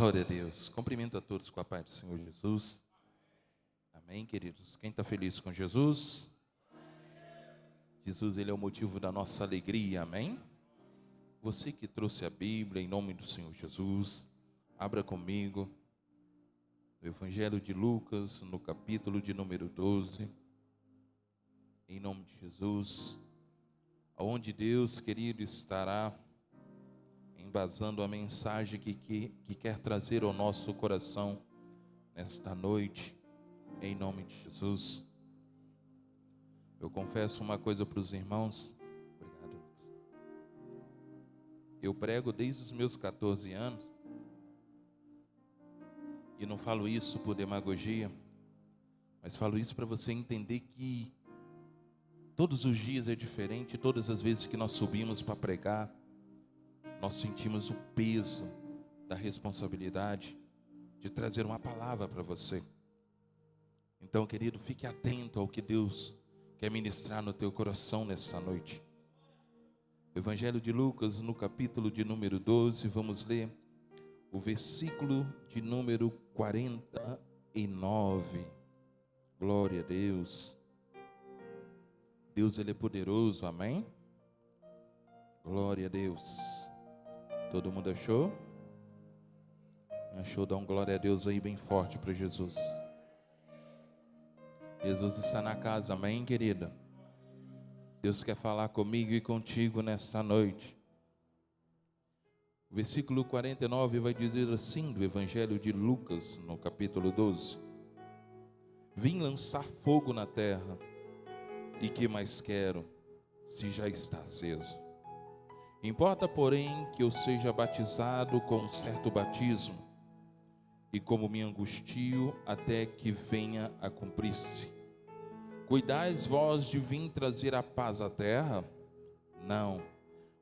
Glória a Deus. Cumprimento a todos com a paz do Senhor Jesus. Amém, queridos? Quem está feliz com Jesus? Jesus, Ele é o motivo da nossa alegria, amém? Você que trouxe a Bíblia, em nome do Senhor Jesus, abra comigo no Evangelho de Lucas, no capítulo de número 12, em nome de Jesus, aonde Deus, querido, estará embasando a mensagem que quer trazer ao nosso coração nesta noite, em nome de Jesus. Eu confesso uma coisa para os irmãos. Obrigado, Lucas. Eu prego desde os meus 14 anos, e não falo isso por demagogia, mas falo isso para você entender que todos os dias é diferente. Todas as vezes que nós subimos para pregar, nós sentimos o peso da responsabilidade de trazer uma palavra para você. Então, querido, fique atento ao que Deus quer ministrar no teu coração nessa noite. Evangelho de Lucas, no capítulo de número 12, vamos ler o versículo de número 49. Glória a Deus. Deus, Ele é poderoso, amém? Glória a Deus. Todo mundo achou? Achou? Dá um glória a Deus aí bem forte para Jesus. Jesus está na casa, amém, querida? Deus quer falar comigo e contigo nesta noite. O versículo 49 vai dizer assim, do Evangelho de Lucas, no capítulo 12. Vim lançar fogo na terra, e que mais quero, se já está aceso? Importa, porém, que eu seja batizado com um certo batismo, e como me angustio até que venha a cumprir-se. Cuidais vós de vir trazer a paz à terra? Não,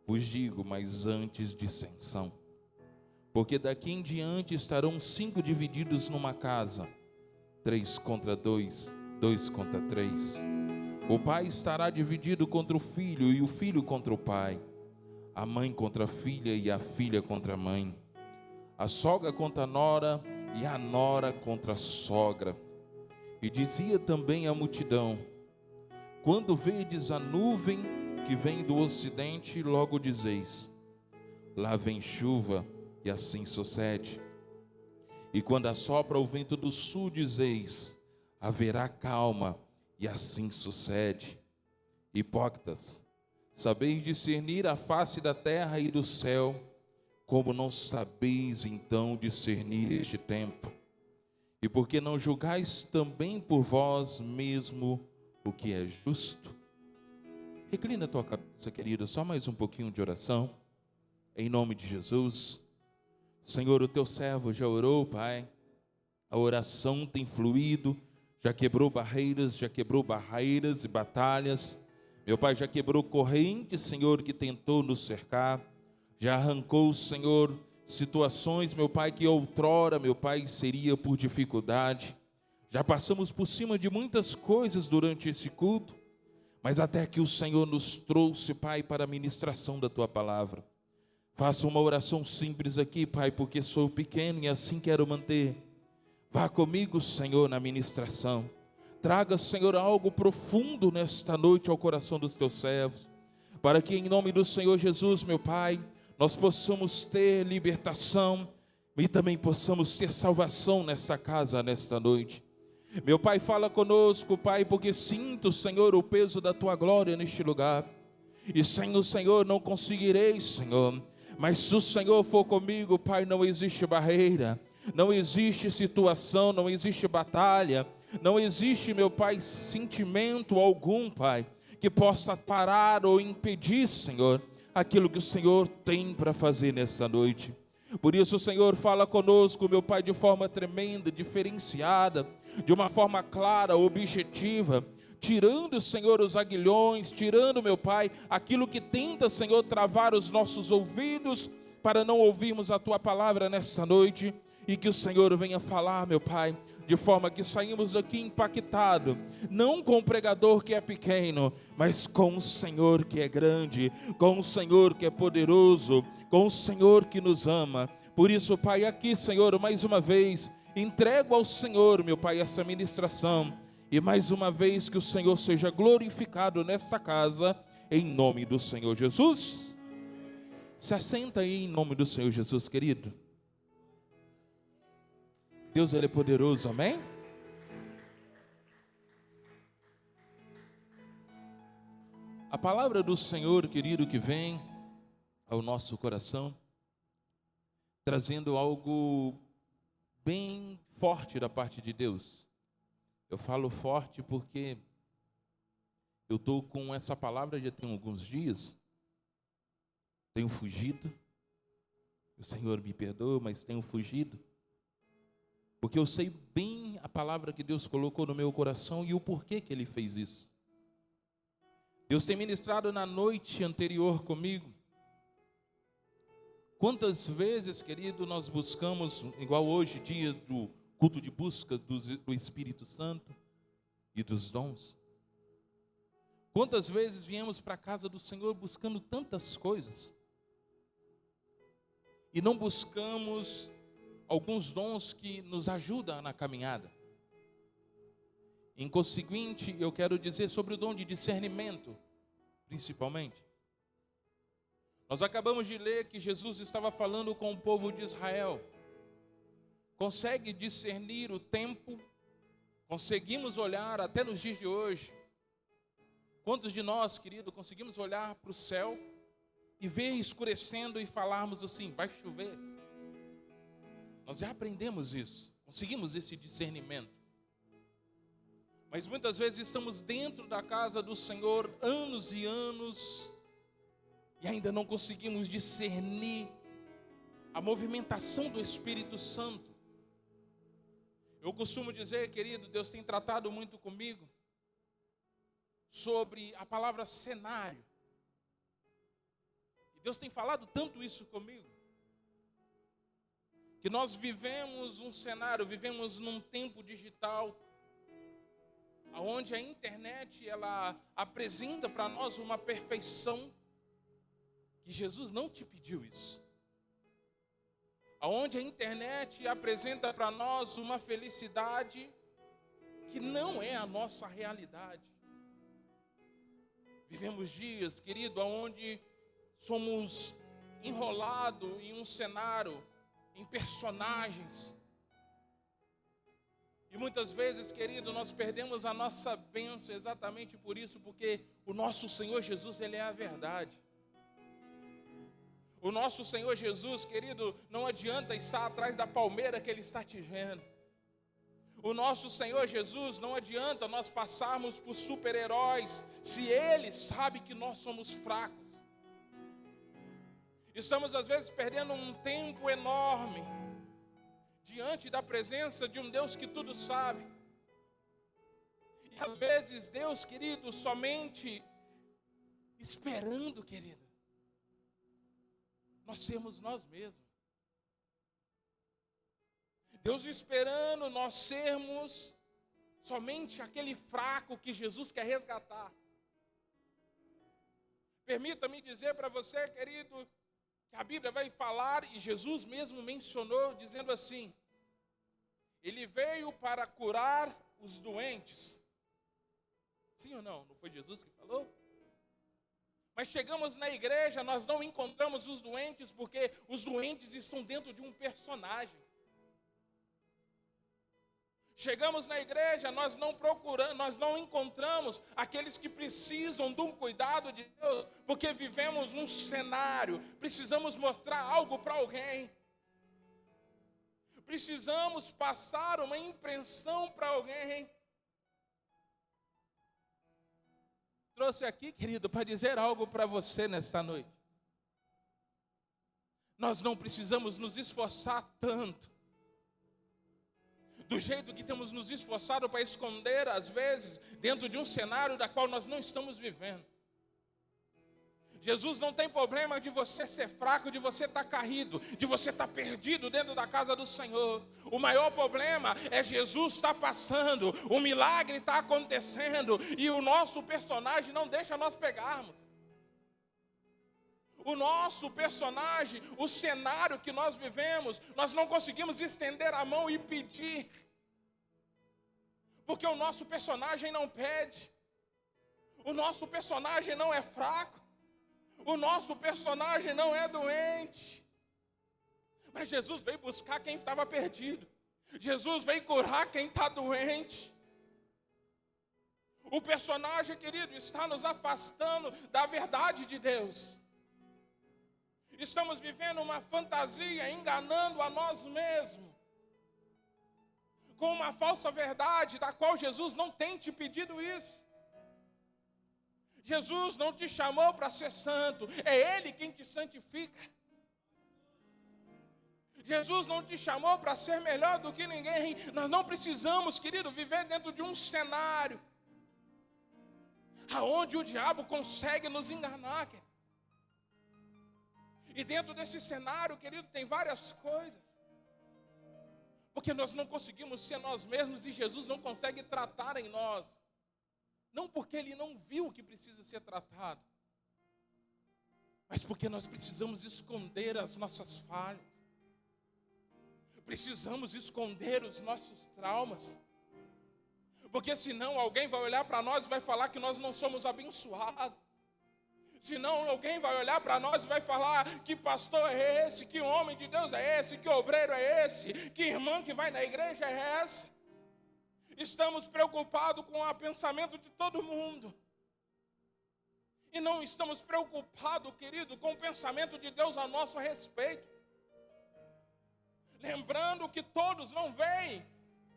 vos digo, mas antes dissensão. Porque daqui em diante estarão 5 divididos numa casa, 3 contra 2, 2 contra 3. O pai estará dividido contra o filho, e o filho contra o pai. A mãe contra a filha, e a filha contra a mãe. A sogra contra a nora, e a nora contra a sogra. E dizia também a multidão: quando vedes a nuvem que vem do ocidente, logo dizeis: lá vem chuva, e assim sucede. E quando assopra o vento do sul, dizeis: haverá calma, e assim sucede. Hipócritas, sabeis discernir a face da terra e do céu, como não sabeis então discernir este tempo? E por que não julgais também por vós mesmo o que é justo? Reclina a tua cabeça, querida, só mais um pouquinho de oração, em nome de Jesus. Senhor, o teu servo já orou, Pai, a oração tem fluído, já quebrou barreiras e batalhas. Meu Pai, já quebrou correntes, Senhor, que tentou nos cercar. Já arrancou, Senhor, situações, meu Pai, que outrora, meu Pai, seria por dificuldade. Já passamos por cima de muitas coisas durante esse culto, mas até que o Senhor nos trouxe, Pai, para a ministração da Tua palavra. Faça uma oração simples aqui, Pai, porque sou pequeno e assim quero manter. Vá comigo, Senhor, na ministração. Traga, Senhor, algo profundo nesta noite ao coração dos teus servos, para que em nome do Senhor Jesus, meu Pai, nós possamos ter libertação e também possamos ter salvação nesta casa, nesta noite. Meu Pai, fala conosco, Pai, porque sinto, Senhor, o peso da Tua glória neste lugar. E sem o Senhor não conseguirei, Senhor. Mas se o Senhor for comigo, Pai, não existe barreira, não existe situação, não existe batalha, não existe, meu Pai, sentimento algum, Pai, que possa parar ou impedir, Senhor, aquilo que o Senhor tem para fazer nesta noite. Por isso, Senhor, fala conosco, meu Pai, de forma tremenda, diferenciada, de uma forma clara, objetiva, tirando, Senhor, os aguilhões, tirando, meu Pai, aquilo que tenta, Senhor, travar os nossos ouvidos para não ouvirmos a Tua palavra nesta noite, e que o Senhor venha falar, meu Pai, de forma que saímos daqui impactados, não com o pregador que é pequeno, mas com o Senhor que é grande, com o Senhor que é poderoso, com o Senhor que nos ama, Por isso, Pai, aqui, Senhor, mais uma vez, entrego ao Senhor, meu Pai, essa ministração. E mais uma vez que o Senhor seja glorificado nesta casa, em nome do Senhor Jesus. Se assenta aí em nome do Senhor Jesus, querido. Deus, Ele é poderoso, amém? A palavra do Senhor, querido, que vem ao nosso coração, trazendo algo bem forte da parte de Deus. Eu falo forte porque eu estou com essa palavra já tem alguns dias, tenho fugido, o Senhor me perdoa, mas tenho fugido, porque eu sei bem a palavra que Deus colocou no meu coração e o porquê que Ele fez isso. Deus tem ministrado na noite anterior comigo. Quantas vezes, querido, nós buscamos, igual hoje, dia do culto de busca do Espírito Santo e dos dons. Quantas vezes viemos para a casa do Senhor buscando tantas coisas e não buscamos alguns dons que nos ajudam na caminhada. Em conseguinte, eu quero dizer sobre o dom de discernimento, principalmente. Nós acabamos de ler que Jesus estava falando com o povo de Israel. Consegue discernir o tempo? Conseguimos olhar até nos dias de hoje? Quantos de nós, querido, conseguimos olhar para o céu e ver escurecendo e falarmos assim, vai chover? Nós já aprendemos isso, conseguimos esse discernimento. Mas muitas vezes estamos dentro da casa do Senhor anos e anos e ainda não conseguimos discernir a movimentação do Espírito Santo. Eu costumo dizer, querido, Deus tem tratado muito comigo sobre a palavra cenário. E Deus tem falado tanto isso comigo, que nós vivemos um cenário, vivemos num tempo digital, onde a internet ela apresenta para nós uma perfeição que Jesus não te pediu isso. Onde a internet apresenta para nós uma felicidade que não é a nossa realidade. Vivemos dias, querido, onde somos enrolados em um cenário, em personagens. E muitas vezes, querido, nós perdemos a nossa bênção exatamente por isso, porque o nosso Senhor Jesus, Ele é a verdade. O nosso Senhor Jesus, querido, não adianta estar atrás da palmeira que Ele está te vendo. O nosso Senhor Jesus, não adianta nós passarmos por super-heróis, se Ele sabe que nós somos fracos. Estamos às vezes perdendo um tempo enorme diante da presença de um Deus que tudo sabe. E às vezes Deus, querido, somente esperando, querido, nós sermos nós mesmos. Deus esperando nós sermos somente aquele fraco que Jesus quer resgatar. Permita-me dizer para você, querido, que a Bíblia vai falar, e Jesus mesmo mencionou, dizendo assim, Ele veio para curar os doentes. Sim ou não? Não foi Jesus que falou? Mas chegamos na igreja, nós não encontramos os doentes, porque os doentes estão dentro de um personagem. Chegamos na igreja, nós não encontramos aqueles que precisam de um cuidado de Deus, porque vivemos um cenário, precisamos mostrar algo para alguém. Precisamos passar uma impressão para alguém. Trouxe aqui, querido, para dizer algo para você nesta noite. Nós não precisamos nos esforçar tanto, do jeito que temos nos esforçado para esconder, às vezes, dentro de um cenário da qual nós não estamos vivendo. Jesus não tem problema de você ser fraco, de você estar caído, de você estar perdido dentro da casa do Senhor. O maior problema é Jesus estar passando, o milagre está acontecendo e o nosso personagem não deixa nós pegarmos. O nosso personagem, o cenário que nós vivemos, nós não conseguimos estender a mão e pedir. Porque o nosso personagem não pede. O nosso personagem não é fraco. O nosso personagem não é doente. Mas Jesus veio buscar quem estava perdido. Jesus veio curar quem está doente. O personagem, querido, está nos afastando da verdade de Deus. Estamos vivendo uma fantasia, enganando a nós mesmos, com uma falsa verdade, da qual Jesus não tem te pedido isso. Jesus não te chamou para ser santo, é Ele quem te santifica. Jesus não te chamou para ser melhor do que ninguém. Nós não precisamos, querido, viver dentro de um cenário aonde o diabo consegue nos enganar, querido. E dentro desse cenário, querido, tem várias coisas. Porque nós não conseguimos ser nós mesmos e Jesus não consegue tratar em nós. Não porque Ele não viu o que precisa ser tratado, mas porque nós precisamos esconder as nossas falhas. Precisamos esconder os nossos traumas. Porque senão alguém vai olhar para nós e vai falar que nós não somos abençoados. Senão alguém vai olhar para nós e vai falar que pastor é esse, que homem de Deus é esse, que obreiro é esse, que irmã que vai na igreja é essa. Estamos preocupados com o pensamento de todo mundo. E não estamos preocupados, querido, com o pensamento de Deus a nosso respeito. Lembrando que todos não veem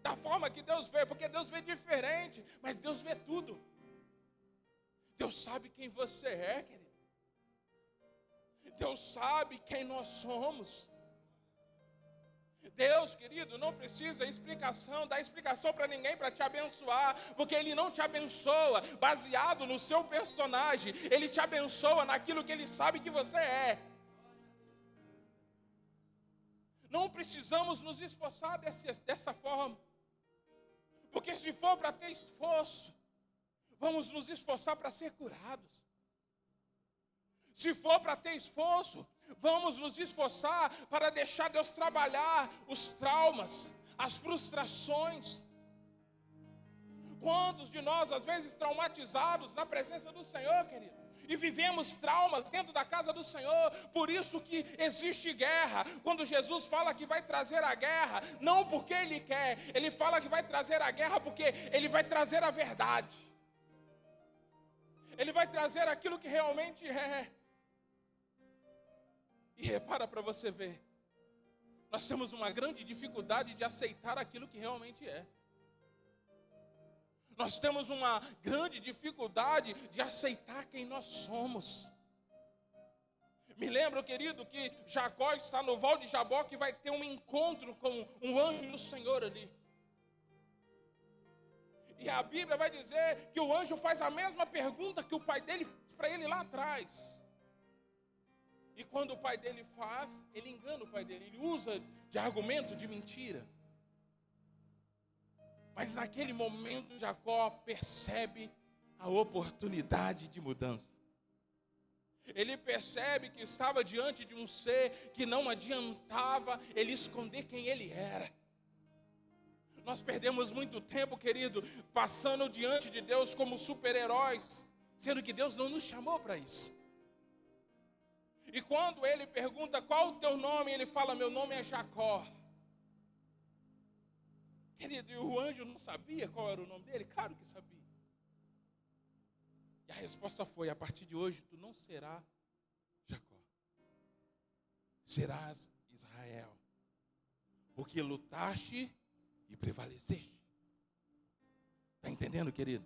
da forma que Deus vê, porque Deus vê diferente, mas Deus vê tudo. Deus sabe quem você é, querido. Deus sabe quem nós somos. Deus, querido, não precisa dar explicação para ninguém para te abençoar, porque Ele não te abençoa baseado no seu personagem, Ele te abençoa naquilo que Ele sabe que você é. Não precisamos nos esforçar dessa forma, porque se for para ter esforço, vamos nos esforçar para ser curados. Se for para ter esforço, vamos nos esforçar para deixar Deus trabalhar os traumas, as frustrações. Quantos de nós, às vezes, traumatizados na presença do Senhor, querido? E vivemos traumas dentro da casa do Senhor. Por isso que existe guerra. Quando Jesus fala que vai trazer a guerra, não porque Ele quer, Ele fala que vai trazer a guerra porque Ele vai trazer a verdade. Ele vai trazer aquilo que realmente é. E repara para você ver, nós temos uma grande dificuldade de aceitar aquilo que realmente é. Nós temos uma grande dificuldade de aceitar quem nós somos. Me lembro, querido, que Jacó está no Val de Jaboque e vai ter um encontro com um anjo do Senhor ali. E a Bíblia vai dizer que o anjo faz a mesma pergunta que o pai dele fez para ele lá atrás. E quando o pai dele faz, ele engana o pai dele, ele usa de argumento de mentira. Mas naquele momento Jacó percebe a oportunidade de mudança. Ele percebe que estava diante de um ser que não adiantava ele esconder quem ele era. Nós perdemos muito tempo, querido, passando diante de Deus como super-heróis, sendo que Deus não nos chamou para isso. E quando ele pergunta qual o teu nome, ele fala, meu nome é Jacó. Querido, e o anjo não sabia qual era o nome dele? Claro que sabia. E a resposta foi, a partir de hoje tu não serás Jacó. Serás Israel. Porque lutaste e prevaleceste. Está entendendo, querido?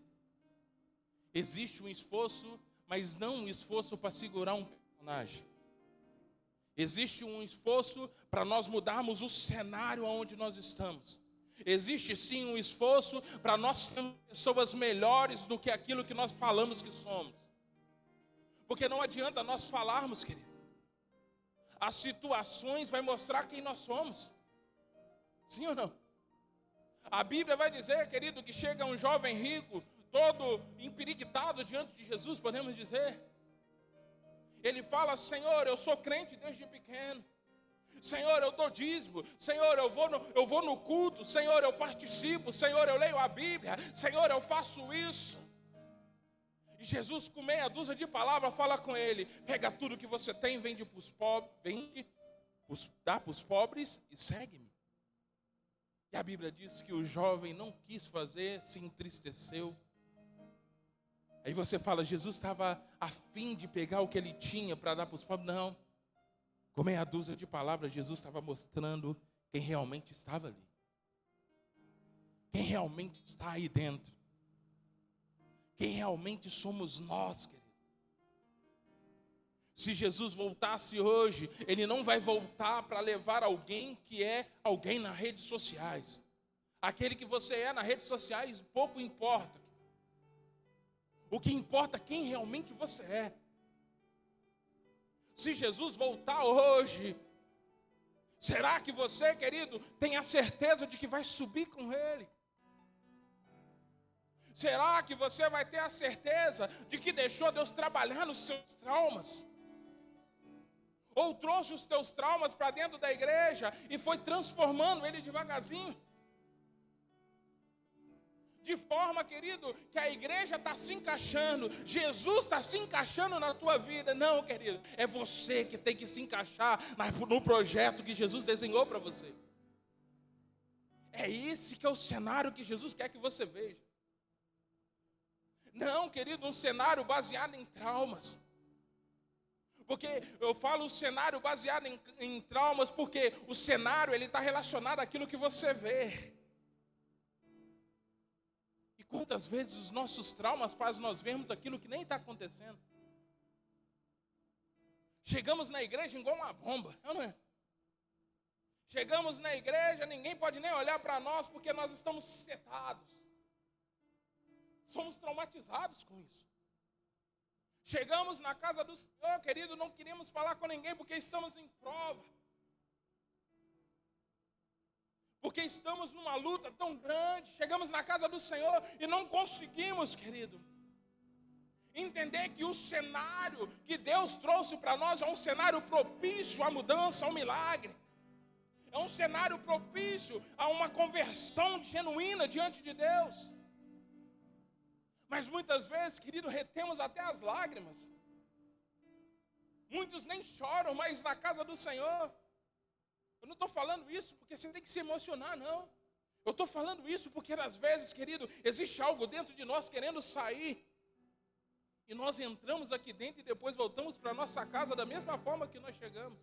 Existe um esforço, mas não um esforço para segurar um personagem. Existe um esforço para nós mudarmos o cenário onde nós estamos. Existe sim um esforço para nós sermos pessoas melhores do que aquilo que nós falamos que somos. Porque não adianta nós falarmos, querido. As situações vão mostrar quem nós somos. Sim ou não? A Bíblia vai dizer, querido, que chega um jovem rico, todo empiriquitado diante de Jesus, podemos dizer. Ele fala: Senhor, eu sou crente desde pequeno. Senhor, eu dou dízimo. Senhor, eu vou no culto. Senhor, eu participo. Senhor, eu leio a Bíblia. Senhor, eu faço isso. E Jesus, com meia dúzia de palavras, fala com ele: pega tudo que você tem, vende para os pobres, dá para os pobres e segue-me. E a Bíblia diz que o jovem não quis fazer, se entristeceu. Aí você fala: Jesus estava a fim de pegar o que ele tinha para dar para os pobres? Não. Com meia dúzia de palavras, Jesus estava mostrando quem realmente estava ali. Quem realmente está aí dentro. Quem realmente somos nós, querido. Se Jesus voltasse hoje, ele não vai voltar para levar alguém que é alguém nas redes sociais. Aquele que você é nas redes sociais, pouco importa. O que importa é quem realmente você é. Se Jesus voltar hoje, será que você, querido, tem a certeza de que vai subir com ele? Será que você vai ter a certeza de que deixou Deus trabalhar nos seus traumas? Ou trouxe os teus traumas para dentro da igreja e foi transformando ele devagarzinho? De forma, querido, que a igreja está se encaixando, Jesus está se encaixando na tua vida. Não, querido, é você que tem que se encaixar no projeto que Jesus desenhou para você. É esse que é o cenário que Jesus quer que você veja. Não, querido, um cenário baseado em traumas. Porque eu falo cenário baseado em traumas, porque o cenário ele está relacionado àquilo que você vê. E quantas vezes os nossos traumas fazem nós vermos aquilo que nem está acontecendo? Chegamos na igreja igual uma bomba, não é? Chegamos na igreja, ninguém pode nem olhar para nós, porque nós estamos setados. Somos traumatizados com isso. Chegamos na casa do Senhor, querido, não queríamos falar com ninguém porque estamos em prova. Porque estamos numa luta tão grande. Chegamos na casa do Senhor e não conseguimos, querido, entender que o cenário que Deus trouxe para nós é um cenário propício à mudança, ao milagre. É um cenário propício a uma conversão genuína diante de Deus. Mas muitas vezes, querido, retemos até as lágrimas. Muitos nem choram mais na casa do Senhor. Eu não estou falando isso porque você tem que se emocionar, não. Eu estou falando isso porque às vezes, querido, existe algo dentro de nós querendo sair. E nós entramos aqui dentro e depois voltamos para a nossa casa da mesma forma que nós chegamos.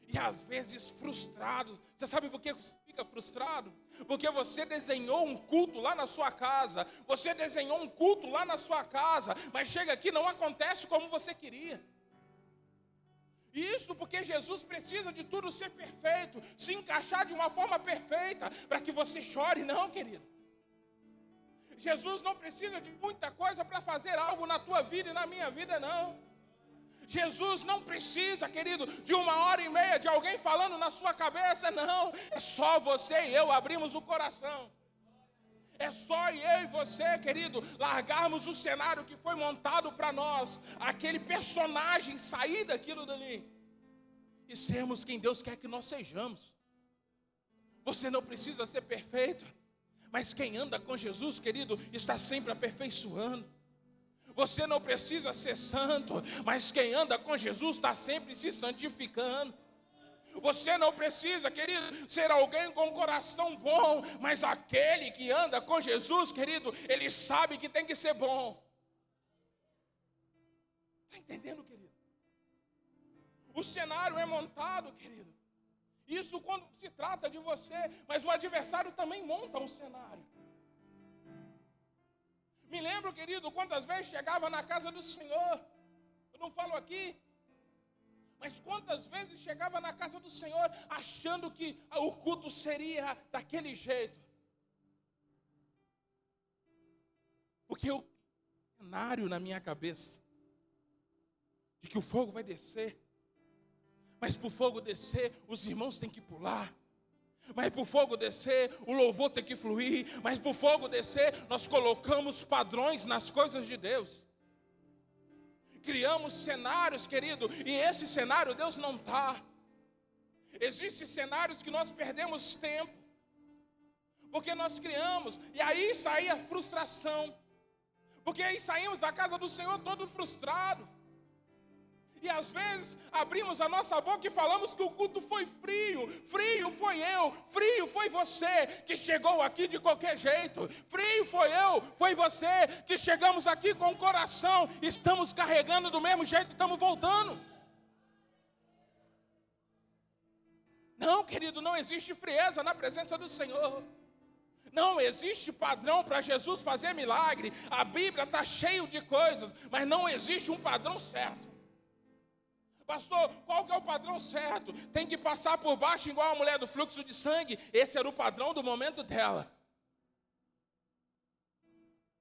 E às vezes frustrados. Você sabe por que você fica frustrado? Porque você desenhou um culto lá na sua casa. Você desenhou um culto lá na sua casa. Mas chega aqui e não acontece como você queria. Isso porque Jesus precisa de tudo ser perfeito. Se encaixar de uma forma perfeita. Para que você chore, não, querido. Jesus não precisa de muita coisa para fazer algo na tua vida e na minha vida, não. Jesus não precisa, querido, de 1h30 de alguém falando na sua cabeça, não. É só você e eu abrimos o coração. É só eu e você, querido, largarmos o cenário que foi montado para nós. Aquele personagem sair daquilo dali. E sermos quem Deus quer que nós sejamos. Você não precisa ser perfeito. Mas quem anda com Jesus, querido, está sempre aperfeiçoando. Você não precisa ser santo, mas quem anda com Jesus está sempre se santificando. Você não precisa, querido, ser alguém com um coração bom, mas aquele que anda com Jesus, querido, ele sabe que tem que ser bom. Está entendendo, querido? O cenário é montado, querido. Isso quando se trata de você, mas o adversário também monta um cenário. Me lembro, querido, quantas vezes chegava na casa do Senhor. Eu não falo aqui. Mas quantas vezes chegava na casa do Senhor achando que o culto seria daquele jeito. Porque o cenário na minha cabeça de que o fogo vai descer. Mas para o fogo descer, os irmãos têm que pular. Mas para o fogo descer, o louvor tem que fluir. Mas para o fogo descer, nós colocamos padrões nas coisas de Deus. Criamos cenários, querido, e esse cenário Deus não está. Existem cenários que nós perdemos tempo, porque nós criamos, e aí sai a frustração, porque aí saímos da casa do Senhor todo frustrado, e às vezes abrimos a nossa boca e falamos que o culto foi frio. Frio foi eu, frio foi você que chegou aqui de qualquer jeito. Frio foi eu, foi você que chegamos aqui com o coração, estamos carregando do mesmo jeito, estamos voltando. Não, querido, não existe frieza na presença do Senhor. Não existe padrão para Jesus fazer milagre. A Bíblia está cheia de coisas, mas não existe um padrão certo. Pastor, qual que é o padrão certo? Tem que passar por baixo igual a mulher do fluxo de sangue. Esse era o padrão do momento dela.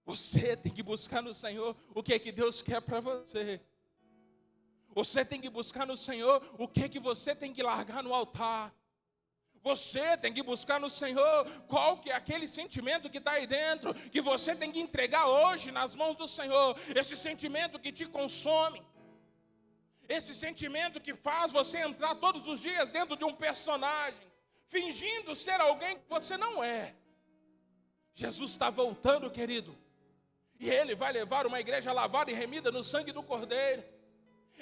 Você tem que buscar no Senhor o que é que Deus quer para você. Você tem que buscar no Senhor o que é que você tem que largar no altar. Você tem que buscar no Senhor qual que é aquele sentimento que está aí dentro, que você tem que entregar hoje nas mãos do Senhor. Esse sentimento que te consome. Esse sentimento que faz você entrar todos os dias dentro de um personagem, fingindo ser alguém que você não é. Jesus está voltando, querido. E Ele vai levar uma igreja lavada e remida no sangue do Cordeiro.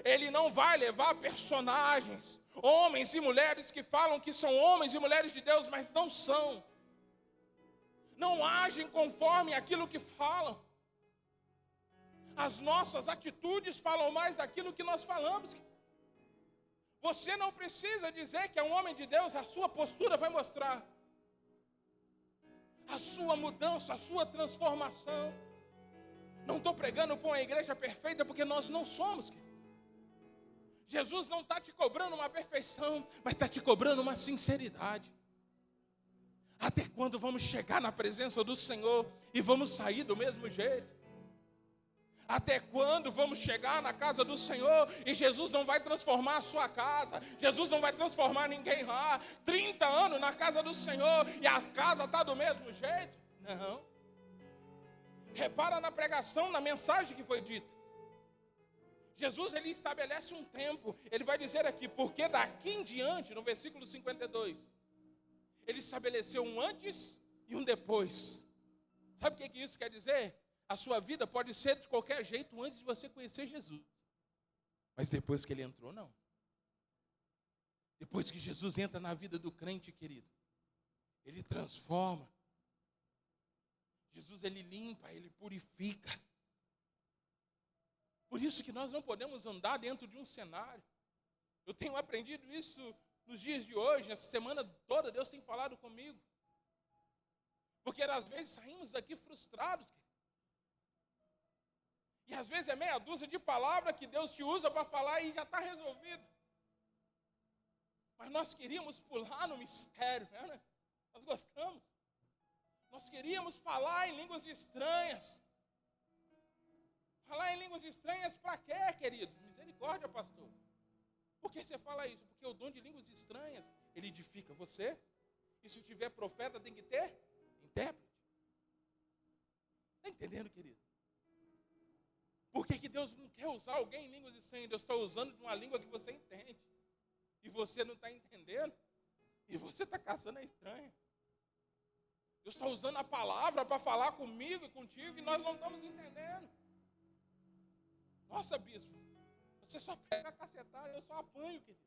Ele não vai levar personagens, homens e mulheres que falam que são homens e mulheres de Deus, mas não são. Não agem conforme aquilo que falam. As nossas atitudes falam mais daquilo que nós falamos. Você não precisa dizer que é um homem de Deus, a sua postura vai mostrar. A sua mudança, a sua transformação. Não estou pregando para uma igreja perfeita, porque nós não somos. Jesus não está te cobrando uma perfeição, mas está te cobrando uma sinceridade. Até quando vamos chegar na presença do Senhor e vamos sair do mesmo jeito? Até quando vamos chegar na casa do Senhor e Jesus não vai transformar a sua casa? Jesus não vai transformar ninguém lá. 30 anos na casa do Senhor e a casa está do mesmo jeito? Não. Repara na pregação, na mensagem que foi dita. Jesus, ele estabelece um tempo. Ele vai dizer aqui, porque daqui em diante, no versículo 52, ele estabeleceu um antes e um depois. Sabe o que isso quer dizer? A sua vida pode ser de qualquer jeito antes de você conhecer Jesus. Mas depois que ele entrou, não. Depois que Jesus entra na vida do crente, querido, ele transforma. Jesus, ele limpa, ele purifica. Por isso que nós não podemos andar dentro de um cenário. Eu tenho aprendido isso nos dias de hoje, essa semana toda Deus tem falado comigo. Porque às vezes saímos daqui frustrados, querido. E às vezes é meia dúzia de palavras que Deus te usa para falar e já está resolvido. Mas nós queríamos pular no mistério, né? Nós gostamos. Nós queríamos falar em línguas estranhas. Falar em línguas estranhas para quê, querido? Misericórdia, pastor. Por que você fala isso? Porque o dom de línguas estranhas, ele edifica você. E se tiver profeta, tem que ter intérprete. Está entendendo, querido? Por que Deus não quer usar alguém em línguas estranhas? Deus está usando de uma língua que você entende. E você não está entendendo. E você está caçando a estranha. Deus está usando a palavra para falar comigo e contigo. E nós não estamos entendendo. Nossa, bispo. Você só pega a cacetada. Eu só apanho, querido.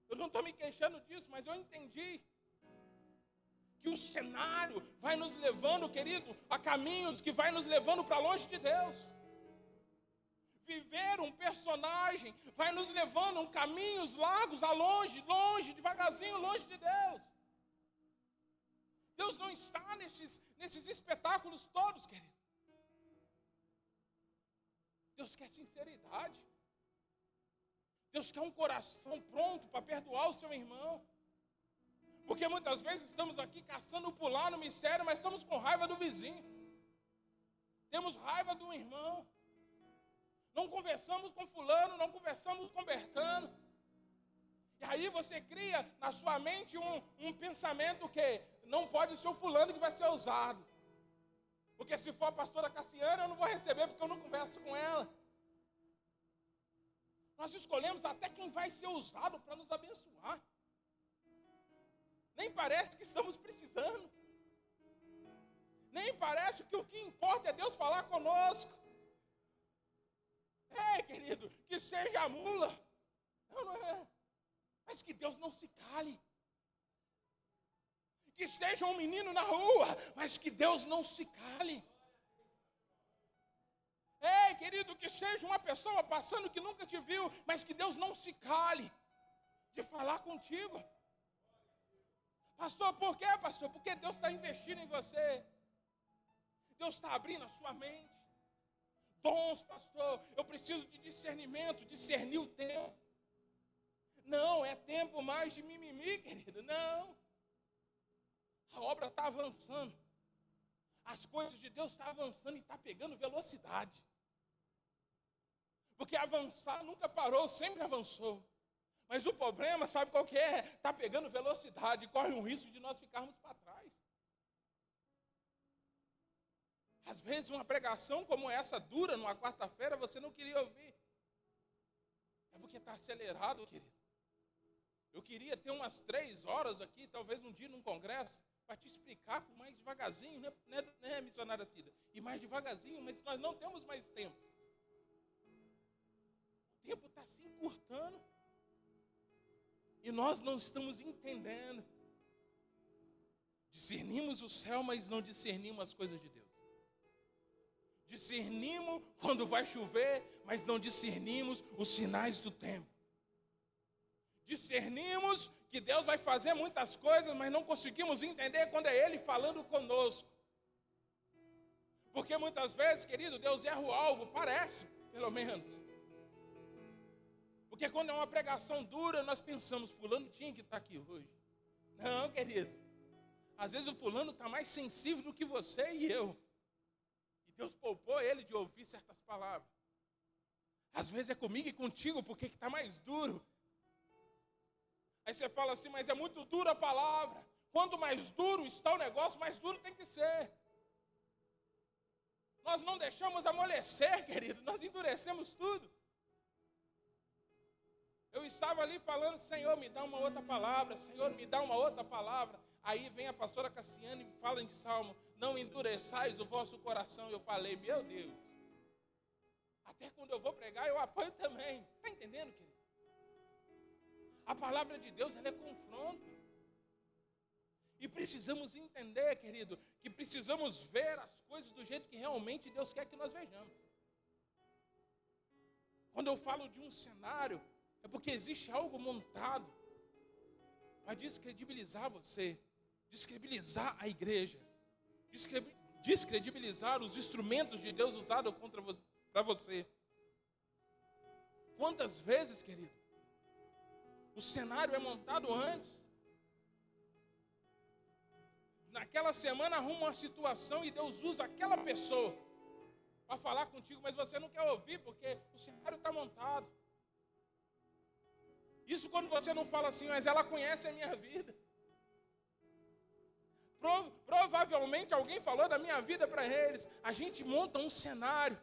Eu não estou me queixando disso, mas eu entendi. Que o cenário vai nos levando, querido, a caminhos que vai nos levando para longe de Deus. Viver um personagem vai nos levando a caminhos largos, a longe, devagarzinho, longe de Deus. Deus não está nesses espetáculos todos, querido. Deus quer sinceridade. Deus quer um coração pronto para perdoar o seu irmão. Porque muitas vezes estamos aqui caçando pular no mistério, mas estamos com raiva do vizinho. Temos raiva do irmão. Não conversamos com fulano, não conversamos com Bertano. E aí você cria na sua mente um pensamento que não pode ser o fulano que vai ser usado. Porque se for a pastora Cassiana, eu não vou receber porque eu não converso com ela. Nós escolhemos até quem vai ser usado para nos abençoar. Nem parece que estamos precisando. Nem parece que o que importa é Deus falar conosco. Querido, que seja a mula. Não é. Mas que Deus não se cale. Que seja um menino na rua, mas que Deus não se cale. Querido, que seja uma pessoa passando que nunca te viu, mas que Deus não se cale de falar contigo. Pastor, por quê, pastor? Porque Deus está investindo em você. Deus está abrindo a sua mente. Dons, pastor, eu preciso de discernimento, discernir o tempo. Não, é tempo mais de mimimi, querido, não. A obra está avançando. As coisas de Deus estão avançando e está pegando velocidade. Porque avançar nunca parou, sempre avançou. Mas o problema, sabe qual que é? Está pegando velocidade, corre um risco de nós ficarmos para trás. Às vezes uma pregação como essa, dura, numa quarta-feira, você não queria ouvir. É porque está acelerado, querido. Eu queria ter umas 3 horas aqui, talvez um dia num congresso, para te explicar com mais devagarzinho, né, missionária Cida? E mais devagarzinho, mas nós não temos mais tempo. O tempo está se encurtando. E nós não estamos entendendo. Discernimos o céu, mas não discernimos as coisas de Deus. Discernimos quando vai chover, mas não discernimos os sinais do tempo. Discernimos que Deus vai fazer muitas coisas, mas não conseguimos entender quando é Ele falando conosco. Porque muitas vezes, querido, Deus erra o alvo, parece, pelo menos. Porque quando é uma pregação dura, nós pensamos, fulano tinha que estar aqui hoje. Não, querido. Às vezes o fulano está mais sensível do que você e eu. E Deus poupou ele de ouvir certas palavras. Às vezes é comigo e contigo, porque está mais duro. Aí você fala assim, mas é muito dura a palavra. Quanto mais duro está o negócio, mais duro tem que ser. Nós não deixamos amolecer, querido. Nós endurecemos tudo. Eu estava ali falando, Senhor, me dá uma outra palavra. Senhor, me dá uma outra palavra. Aí vem a pastora Cassiane e fala em Salmo, não endureçais o vosso coração. Eu falei, meu Deus. Até quando eu vou pregar, eu apanho também. Está entendendo, querido? A palavra de Deus, ela é confronto. E precisamos entender, querido, que precisamos ver as coisas do jeito que realmente Deus quer que nós vejamos. Quando eu falo de um cenário, é porque existe algo montado para descredibilizar você, descredibilizar a igreja, descredibilizar os instrumentos de Deus usados para você. Quantas vezes, querido, o cenário é montado antes. Naquela semana arruma uma situação e Deus usa aquela pessoa para falar contigo, mas você não quer ouvir porque o cenário está montado. Isso quando você não fala assim, mas ela conhece a minha vida. Provavelmente alguém falou da minha vida para eles. A gente monta um cenário.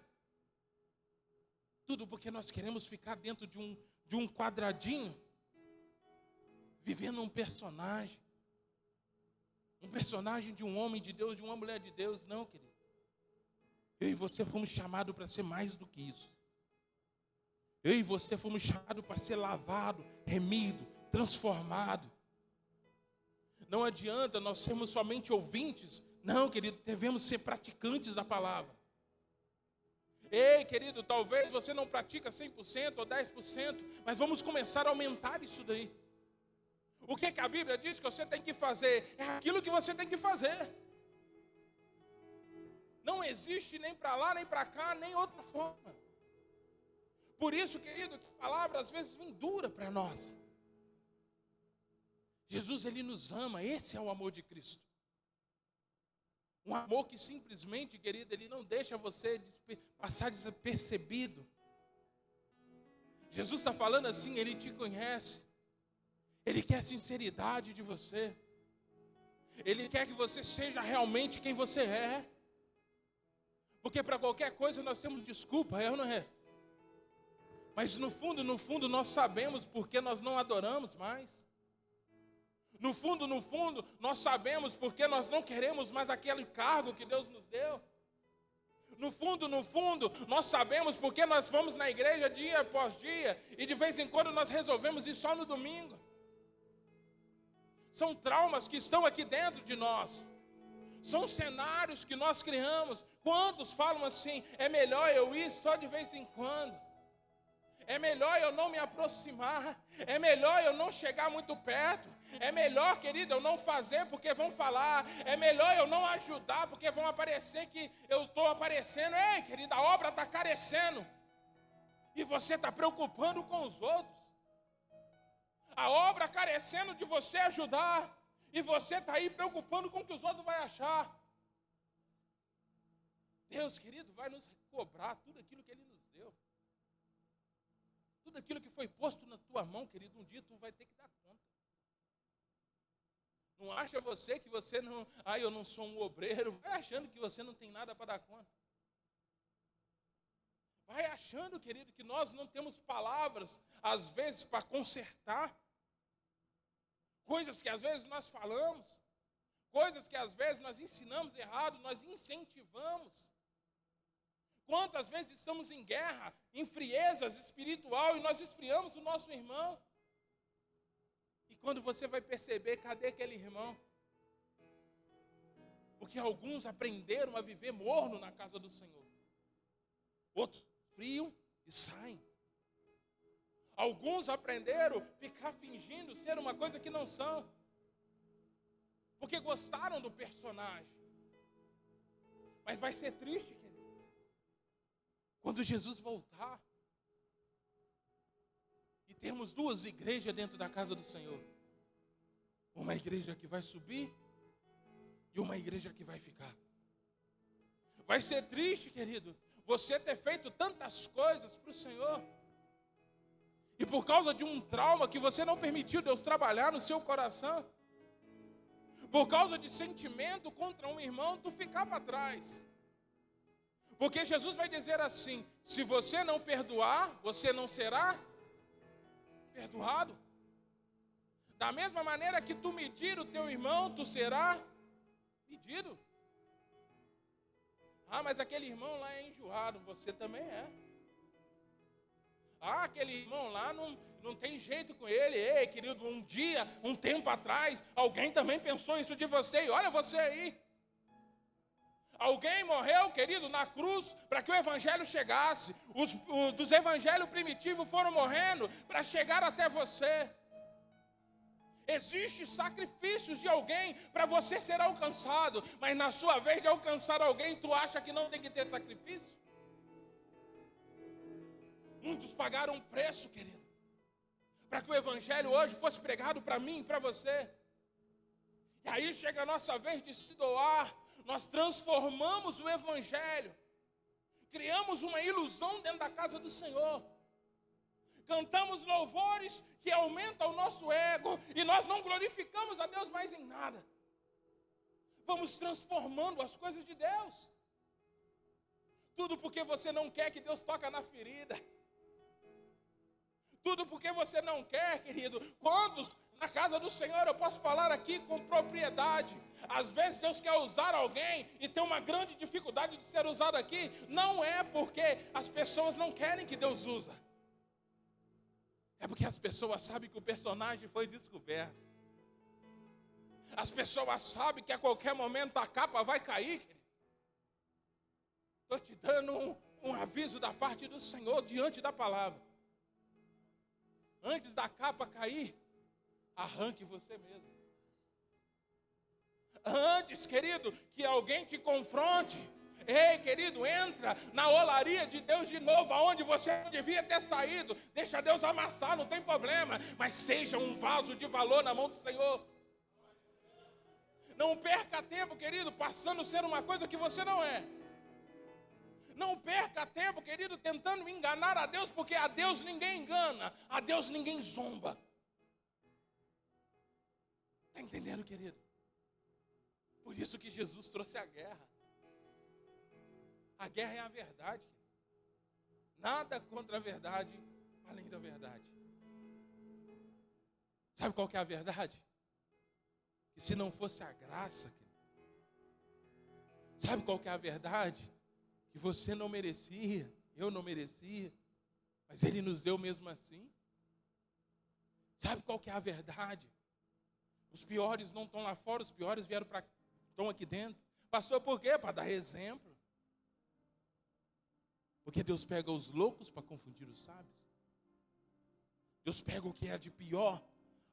Tudo porque nós queremos ficar dentro de um quadradinho, vivendo um personagem. Um personagem de um homem de Deus, de uma mulher de Deus. Não, querido. Eu e você fomos chamados para ser mais do que isso. Eu e você fomos chamados para ser lavado, remido, transformado. Não adianta nós sermos somente ouvintes. Não, querido, devemos ser praticantes da palavra. Ei, querido, talvez você não pratica 100% ou 10%, mas vamos começar a aumentar isso daí. O que a Bíblia diz que você tem que fazer? É aquilo que você tem que fazer. Não existe nem para lá, nem para cá, nem outra forma. Por isso, querido, que a palavra às vezes vem dura para nós. Jesus, Ele nos ama, esse é o amor de Cristo. Um amor que simplesmente, querido, Ele não deixa você passar despercebido. Jesus está falando assim, Ele te conhece. Ele quer a sinceridade de você. Ele quer que você seja realmente quem você é. Porque para qualquer coisa nós temos desculpa, é ou não é? Mas no fundo, nós sabemos porque nós não adoramos mais. No fundo, nós sabemos porque nós não queremos mais aquele cargo que Deus nos deu. No fundo, nós sabemos porque nós vamos na igreja dia após dia e de vez em quando nós resolvemos ir só no domingo. São traumas que estão aqui dentro de nós. São cenários que nós criamos. Quantos falam assim, é melhor eu ir só de vez em quando? É melhor eu não me aproximar. É melhor eu não chegar muito perto. É melhor, querido, eu não fazer porque vão falar. É melhor eu não ajudar porque vão aparecer que eu estou aparecendo. Ei, querida, a obra está carecendo. E você está preocupando com os outros. A obra carecendo de você ajudar. E você está aí preocupando com o que os outros vão achar. Deus, querido, vai nos cobrar tudo aquilo que Ele nos deu. Tudo aquilo que foi posto na tua mão, querido, um dia tu vai ter que dar conta. Não acha você que você não... eu não sou um obreiro. Vai achando que você não tem nada para dar conta. Vai achando, querido, que nós não temos palavras, às vezes, para consertar. Coisas que às vezes nós falamos. Coisas que às vezes nós ensinamos errado, nós incentivamos. Quantas vezes estamos em guerra, em friezas espiritual e nós esfriamos o nosso irmão. E quando você vai perceber, cadê aquele irmão? Porque alguns aprenderam a viver morno na casa do Senhor. Outros friam e saem. Alguns aprenderam a ficar fingindo ser uma coisa que não são. Porque gostaram do personagem. Mas vai ser triste, querido. Quando Jesus voltar, e temos duas igrejas dentro da casa do Senhor. Uma igreja que vai subir e uma igreja que vai ficar. Vai ser triste, querido, você ter feito tantas coisas para o Senhor. E por causa de um trauma que você não permitiu Deus trabalhar no seu coração. Por causa de sentimento contra um irmão, tu ficar para trás. Porque Jesus vai dizer assim, se você não perdoar, você não será perdoado. Da mesma maneira que tu medir o teu irmão, tu será medido. Mas aquele irmão lá é enjoado, você também é. Aquele irmão lá não tem jeito com ele. Ei, querido, um tempo atrás, alguém também pensou isso de você, e olha você aí. Alguém morreu, querido, na cruz para que o evangelho chegasse. Os dos evangelhos primitivos foram morrendo para chegar até você. Existem sacrifícios de alguém para você ser alcançado, mas na sua vez de alcançar alguém, tu acha que não tem que ter sacrifício? Muitos pagaram um preço, querido, para que o evangelho hoje fosse pregado para mim e para você. E aí chega a nossa vez de se doar. Nós transformamos o evangelho, criamos uma ilusão dentro da casa do Senhor, cantamos louvores que aumentam o nosso ego e nós não glorificamos a Deus mais em nada. Vamos transformando as coisas de Deus, tudo porque você não quer que Deus toque na ferida, tudo porque você não quer, querido. Quantos na casa do Senhor, eu posso falar aqui com propriedade, às vezes Deus quer usar alguém e tem uma grande dificuldade de ser usado aqui, não é porque as pessoas não querem que Deus usa, é porque as pessoas sabem que o personagem foi descoberto. As pessoas sabem que a qualquer momento a capa vai cair, querido. Estou te dando um aviso da parte do Senhor diante da palavra. Antes da capa cair, arranque você mesmo. Antes, querido, que alguém te confronte, ei, querido, entra na olaria de Deus de novo, aonde você não devia ter saído. Deixa Deus amassar, não tem problema, mas seja um vaso de valor na mão do Senhor. Não perca tempo, querido, passando a ser uma coisa que você não é. Não perca tempo, querido, tentando enganar a Deus, porque a Deus ninguém engana, a Deus ninguém zomba. Está entendendo, querido? Por isso que Jesus trouxe a guerra. A guerra é a verdade. Nada contra a verdade, além da verdade. Sabe qual que é a verdade? Que se não fosse a graça, sabe qual que é a verdade? Que você não merecia, eu não merecia, mas Ele nos deu mesmo assim. Sabe qual que é a verdade? Os piores não estão lá fora, os piores estão aqui dentro. Pastor, por quê? Para dar exemplo. Porque Deus pega os loucos para confundir os sábios. Deus pega o que é de pior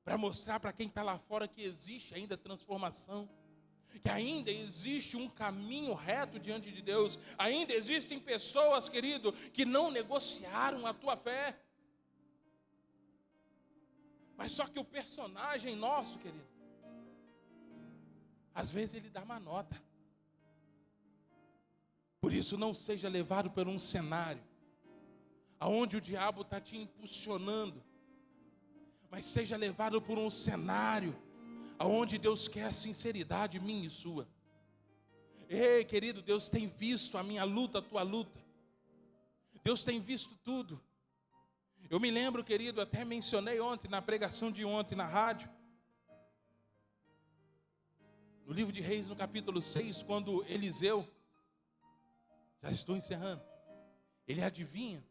para mostrar para quem está lá fora que existe ainda transformação. Que ainda existe um caminho reto diante de Deus. Ainda existem pessoas, querido, que não negociaram a tua fé. Mas só que o personagem nosso, querido, às vezes ele dá uma nota. Por isso não seja levado por um cenário aonde o diabo está te impulsionando, mas seja levado por um cenário aonde Deus quer a sinceridade minha e sua. Ei, querido, Deus tem visto a minha luta, a tua luta. Deus tem visto tudo. Eu me lembro, querido, até mencionei ontem, na pregação de ontem na rádio, no livro de Reis, no capítulo 6, quando Eliseu, já estou encerrando, ele adivinha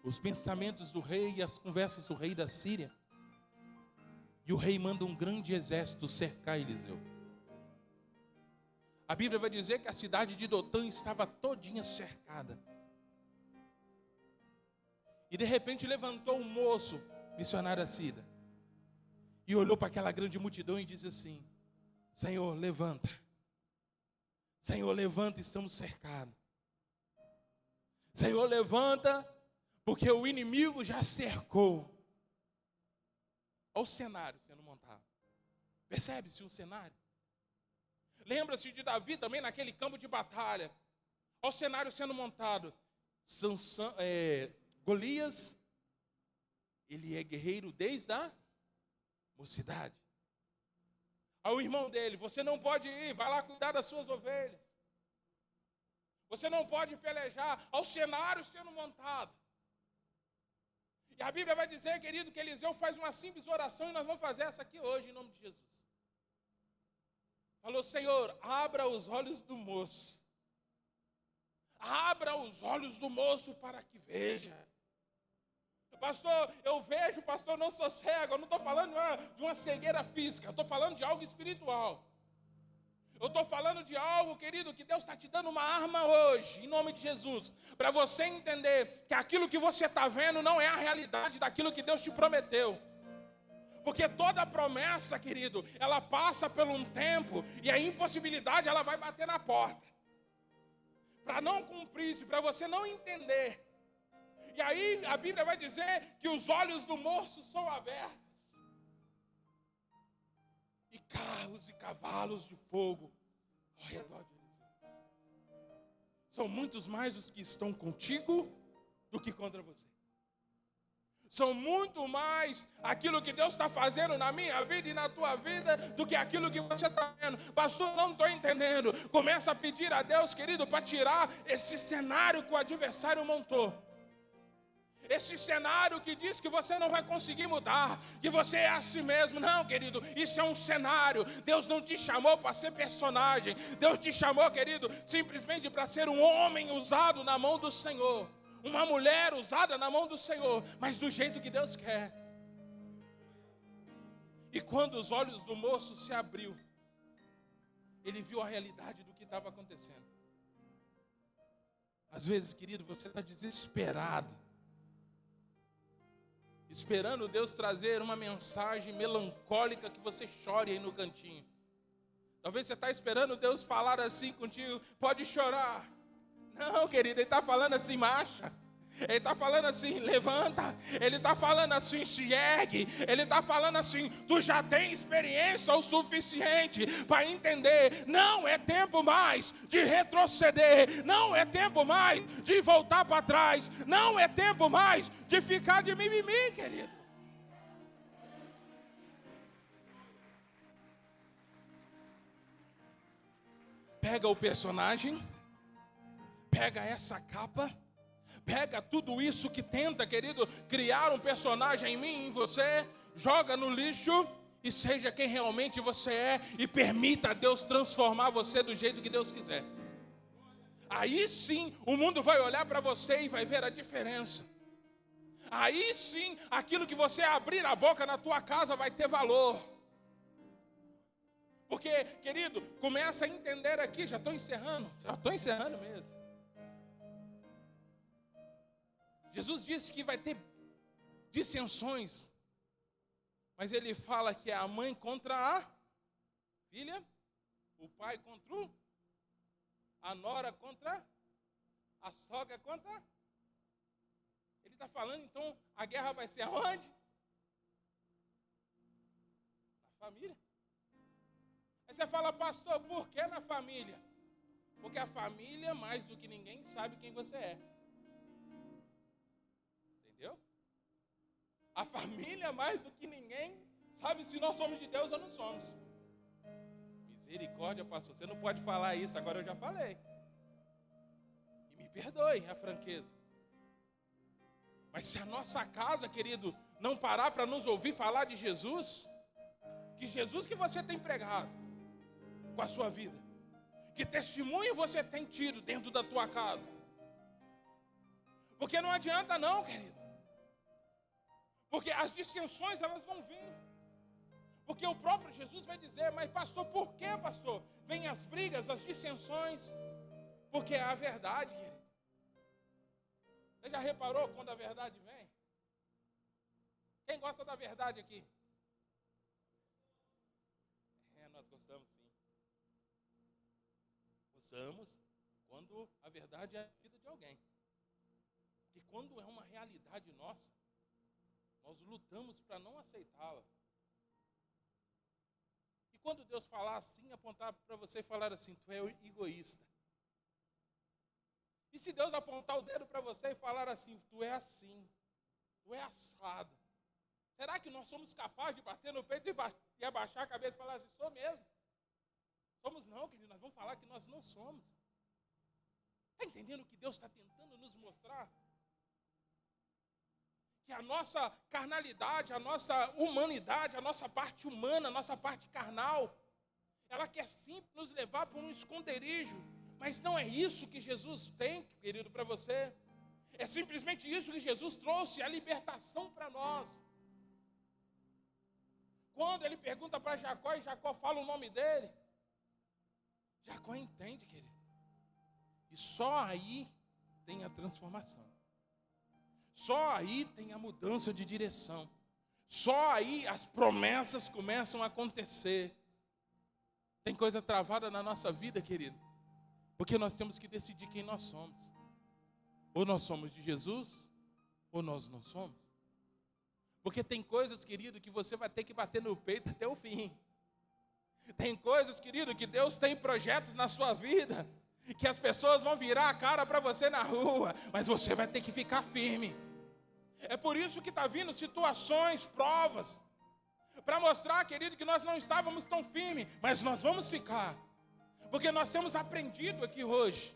os pensamentos do rei e as conversas do rei da Síria. E o rei manda um grande exército cercar Eliseu. A Bíblia vai dizer que a cidade de Dotã estava todinha cercada. E de repente levantou um moço, missionário assírio, e olhou para aquela grande multidão e disse assim: Senhor, levanta. Senhor, levanta, estamos cercados. Senhor, levanta, porque o inimigo já cercou. Olha o cenário sendo montado. Percebe-se o cenário? Lembra-se de Davi também naquele campo de batalha. Olha o cenário sendo montado. Golias, ele é guerreiro desde a mocidade. Aí o irmão dele: você não pode ir, vai lá cuidar das suas ovelhas. Você não pode pelejar. Ao cenário sendo montado. E a Bíblia vai dizer, querido, que Eliseu faz uma simples oração, e nós vamos fazer essa aqui hoje, em nome de Jesus. Falou: Senhor, abra os olhos do moço. Abra os olhos do moço para que veja. Pastor, eu vejo, pastor, não sou cego. Eu não estou falando de uma cegueira física. Eu estou falando de algo espiritual. Eu estou falando de algo, querido, que Deus está te dando uma arma hoje, em nome de Jesus, para você entender que aquilo que você está vendo não é a realidade daquilo que Deus te prometeu. Porque toda promessa, querido, ela passa por um tempo e a impossibilidade ela vai bater na porta. Para não cumprir-se, para você não entender. E aí a Bíblia vai dizer que os olhos do moço são abertos. E carros e cavalos de fogo ao redor de Eliseu. São muitos mais os que estão contigo do que contra você. São muito mais aquilo que Deus está fazendo na minha vida e na tua vida do que aquilo que você está vendo. Pastor, não estou entendendo. Começa a pedir a Deus, querido, para tirar esse cenário que o adversário montou. Esse cenário que diz que você não vai conseguir mudar, que você é assim mesmo. Não, querido, isso é um cenário. Deus não te chamou para ser personagem. Deus te chamou, querido, simplesmente para ser um homem usado na mão do Senhor. Uma mulher usada na mão do Senhor, mas do jeito que Deus quer. E quando os olhos do moço se abriu, ele viu a realidade do que estava acontecendo. Às vezes, querido, você está desesperado, esperando Deus trazer uma mensagem melancólica que você chore aí no cantinho. Talvez você está esperando Deus falar assim contigo: pode chorar. Não, querido, Ele está falando assim: marcha. Ele está falando assim: levanta. Ele está falando assim: se ergue. Ele está falando assim: tu já tem experiência o suficiente para entender. Não é tempo mais de retroceder. Não é tempo mais de voltar para trás. Não é tempo mais de ficar de mimimi, querido. Pega o personagem pega essa capa, pega tudo isso que tenta, querido, criar um personagem em mim, em você, joga no lixo e seja quem realmente você é e permita a Deus transformar você do jeito que Deus quiser. Aí sim, o mundo vai olhar para você e vai ver a diferença. Aí sim, aquilo que você abrir a boca na tua casa vai ter valor. Porque, querido, começa a entender aqui, já estou encerrando mesmo. Jesus disse que vai ter dissensões, mas ele fala que é a mãe contra a filha, o pai contra a nora contra a sogra contra. Ele está falando, então, a guerra vai ser aonde? Na família. Aí você fala, pastor, por que na família? Porque a família, mais do que ninguém, sabe quem você é. Entendeu? A família, mais do que ninguém, sabe se nós somos de Deus ou não somos. Misericórdia, pastor, você não pode falar isso, agora eu já falei. E me perdoe a franqueza. Mas se a nossa casa, querido, não parar para nos ouvir falar de Jesus, que Jesus que você tem pregado com a sua vida, que testemunho você tem tido dentro da tua casa, porque não adianta não, querido, porque as dissensões elas vão vir, porque o próprio Jesus vai dizer, mas pastor, por que pastor? Vem as brigas, as dissensões, porque é a verdade, querido. Você já reparou quando a verdade vem? Quem gosta da verdade aqui? Nós gostamos sim. Gostamos quando a verdade é a vida de alguém. Porque quando é uma realidade nossa, nós lutamos para não aceitá-la. E quando Deus falar assim, apontar para você e falar assim, tu é egoísta. E se Deus apontar o dedo para você e falar assim, tu é assim, tu é assado. Será que nós somos capazes de bater no peito e abaixar a cabeça e falar assim, sou mesmo? Somos não, querido, nós vamos falar que nós não somos. Está entendendo o que Deus está tentando nos mostrar? Que a nossa carnalidade, a nossa humanidade, a nossa parte humana, a nossa parte carnal, ela quer sempre nos levar para um esconderijo. Mas não é isso que Jesus tem, querido, para você. É simplesmente isso que Jesus trouxe, a libertação para nós. Quando ele pergunta para Jacó, e Jacó fala o nome dele, Jacó entende, querido. E só aí tem a transformação. Só aí tem a mudança de direção. Só aí as promessas começam a acontecer. Tem coisa travada na nossa vida, querido. Porque nós temos que decidir quem nós somos. Ou nós somos de Jesus, ou nós não somos. Porque tem coisas, querido, que você vai ter que bater no peito até o fim. Tem coisas, querido, que Deus tem projetos na sua vida, que as pessoas vão virar a cara para você na rua, mas você vai ter que ficar firme. É por isso que está vindo situações, provas, para mostrar, querido, que nós não estávamos tão firmes, mas nós vamos ficar. Porque nós temos aprendido aqui hoje,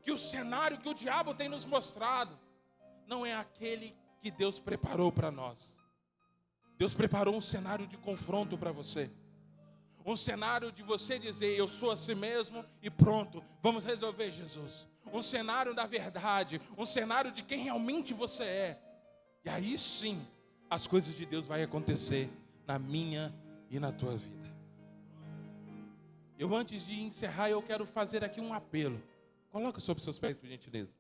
que o cenário que o diabo tem nos mostrado, não é aquele que Deus preparou para nós. Deus preparou um cenário de confronto para você. Um cenário de você dizer, eu sou assim mesmo e pronto, vamos resolver, Jesus. Um cenário da verdade, um cenário de quem realmente você é. E aí sim, as coisas de Deus vão acontecer na minha e na tua vida. Eu, antes de encerrar, eu quero fazer aqui um apelo. Coloca sobre seus pés, por gentileza.